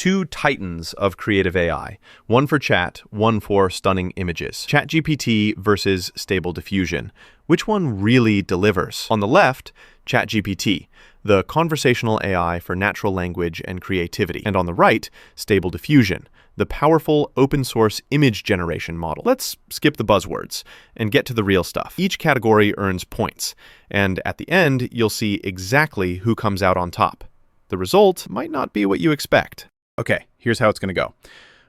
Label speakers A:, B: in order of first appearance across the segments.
A: two titans of creative AI, one for chat, one for stunning images. ChatGPT versus Stable Diffusion. Which one really delivers? On the left, ChatGPT, the conversational AI for natural language and creativity. And on the right, Stable Diffusion, the powerful open-source image generation model. Let's skip the buzzwords and get to the real stuff. Each category earns points, and at the end, you'll see exactly who comes out on top. The result might not be what you expect. Okay, here's how it's going to go.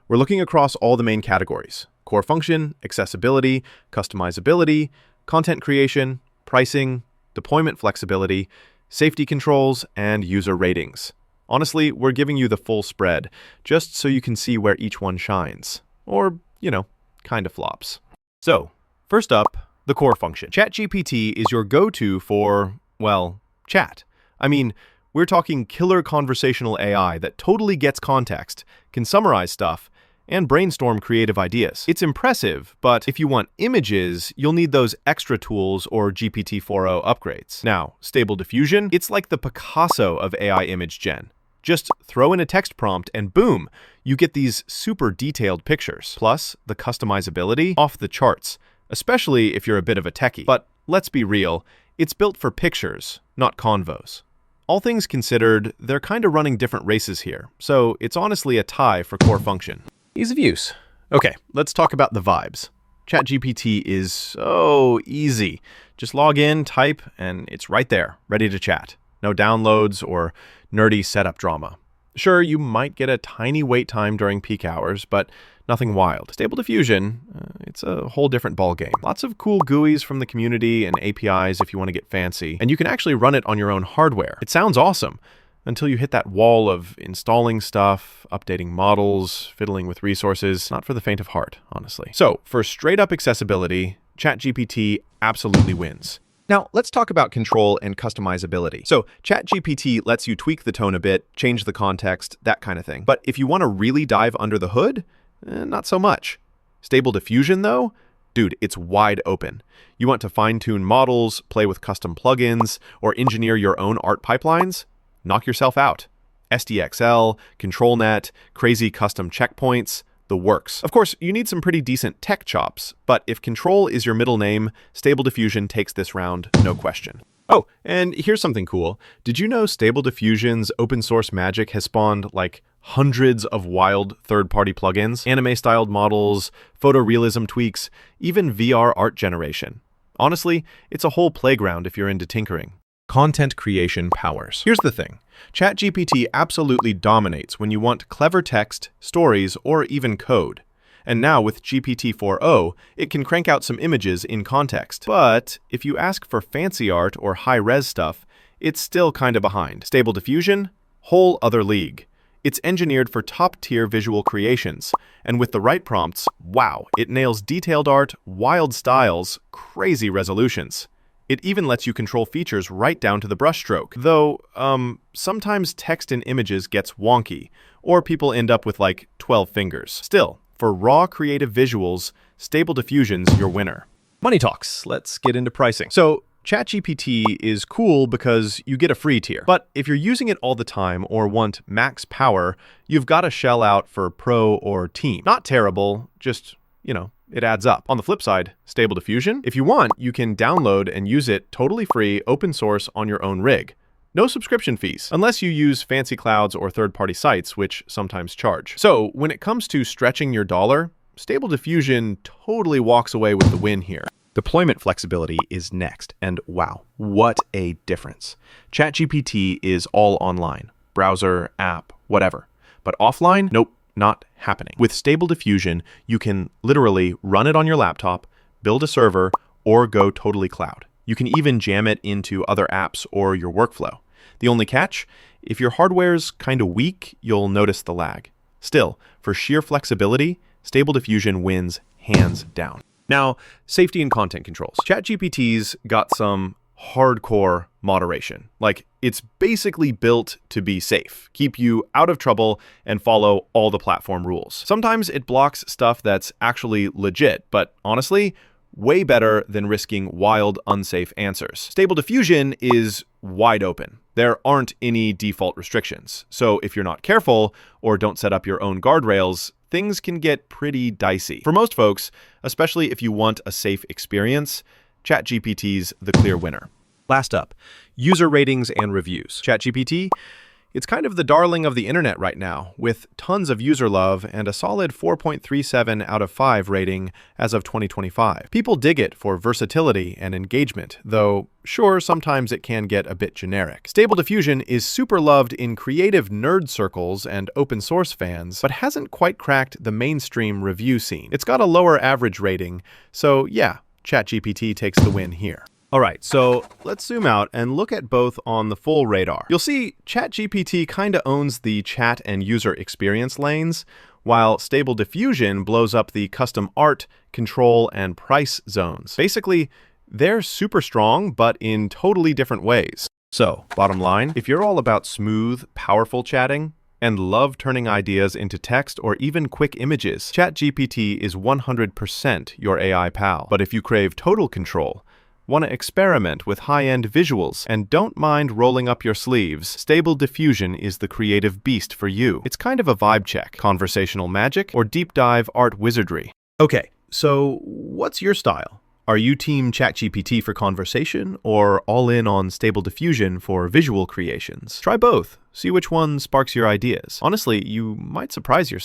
A: We're looking across all the main categories: core function, accessibility, customizability, content creation, pricing, deployment flexibility, safety controls, and user ratings. Honestly, we're giving you the full spread, just so you can see where each one shines. Or, kind of flops. So, first up, the core function. ChatGPT is your go-to for, well, chat. I mean, we're talking killer conversational AI that totally gets context, can summarize stuff, and brainstorm creative ideas. It's impressive, but if you want images, you'll need those extra tools or GPT-4o upgrades. Now, Stable Diffusion, it's like the Picasso of AI image gen. Just throw in a text prompt and boom, you get these super detailed pictures. Plus, the customizability, off the charts, especially if you're a bit of a techie. But let's be real, it's built for pictures, not convos. All things considered, they're kind of running different races here, so it's honestly a tie for core function. Ease of use. Okay, let's talk about the vibes. ChatGPT is so easy. Just log in, type, and it's right there, ready to chat. No downloads or nerdy setup drama. Sure, you might get a tiny wait time during peak hours, but nothing wild. Stable Diffusion, it's a whole different ballgame. Lots of cool GUIs from the community and APIs if you want to get fancy, and you can actually run it on your own hardware. It sounds awesome, until you hit that wall of installing stuff, updating models, fiddling with resources. Not for the faint of heart, honestly. So, for straight-up accessibility, ChatGPT absolutely wins. Now, let's talk about control and customizability. So, ChatGPT lets you tweak the tone a bit, change the context, that kind of thing. But if you want to really dive under the hood, not so much. Stable Diffusion, though? Dude, it's wide open. You want to fine-tune models, play with custom plugins, or engineer your own art pipelines? Knock yourself out. SDXL, ControlNet, crazy custom checkpoints, the works. Of course, you need some pretty decent tech chops, but if control is your middle name, Stable Diffusion takes this round, no question. Oh, and here's something cool. Did you know Stable Diffusion's open source magic has spawned like hundreds of wild third-party plugins, anime-styled models, photorealism tweaks, even VR art generation? Honestly, it's a whole playground if you're into tinkering. Content creation powers. Here's the thing. ChatGPT absolutely dominates when you want clever text, stories, or even code. And now with GPT-4o, it can crank out some images in context. But if you ask for fancy art or high-res stuff, it's still kind of behind. Stable Diffusion? Whole other league. It's engineered for top-tier visual creations, and with the right prompts, wow, it nails detailed art, wild styles, crazy resolutions. It even lets you control features right down to the brushstroke. Though, sometimes text in images gets wonky, or people end up with like 12 fingers. Still, for raw creative visuals, Stable Diffusion's your winner. Money talks. Let's get into pricing. So, ChatGPT is cool because you get a free tier. But if you're using it all the time or want max power, you've got to shell out for Pro or Team. Not terrible, just, it adds up. On the flip side, Stable Diffusion, if you want, you can download and use it totally free, open source on your own rig. No subscription fees, unless you use fancy clouds or third-party sites, which sometimes charge. So when it comes to stretching your dollar, Stable Diffusion totally walks away with the win here. Deployment flexibility is next, and wow, what a difference. ChatGPT is all online, browser, app, whatever. But offline, nope. Not happening. With Stable Diffusion, you can literally run it on your laptop, build a server, or go totally cloud. You can even jam it into other apps or your workflow. The only catch? If your hardware's kind of weak, you'll notice the lag. Still, for sheer flexibility, Stable Diffusion wins hands down. Now, safety and content controls. ChatGPT's got some hardcore moderation. Like, it's basically built to be safe, keep you out of trouble, and follow all the platform rules. Sometimes it blocks stuff that's actually legit, but honestly, way better than risking wild, unsafe answers. Stable Diffusion is wide open. There aren't any default restrictions. So if you're not careful or don't set up your own guardrails, things can get pretty dicey. For most folks, especially if you want a safe experience, ChatGPT's the clear winner. Last up, user ratings and reviews. ChatGPT, it's kind of the darling of the internet right now, with tons of user love and a solid 4.37 out of 5 rating as of 2025. People dig it for versatility and engagement, though sure, sometimes it can get a bit generic. Stable Diffusion is super loved in creative nerd circles and open source fans, but hasn't quite cracked the mainstream review scene. It's got a lower average rating, so yeah, ChatGPT takes the win here. All right, so let's zoom out and look at both on the full radar. You'll see ChatGPT kind of owns the chat and user experience lanes, while Stable Diffusion blows up the custom art, control, and price zones. Basically, they're super strong, but in totally different ways. So, bottom line, if you're all about smooth, powerful chatting, and love turning ideas into text or even quick images, ChatGPT is 100% your AI pal. But if you crave total control, want to experiment with high-end visuals, and don't mind rolling up your sleeves, Stable Diffusion is the creative beast for you. It's kind of a vibe check, conversational magic, or deep dive art wizardry. Okay, so what's your style? Are you team ChatGPT for conversation, or all in on Stable Diffusion for visual creations? Try both. See which one sparks your ideas. Honestly, you might surprise yourself.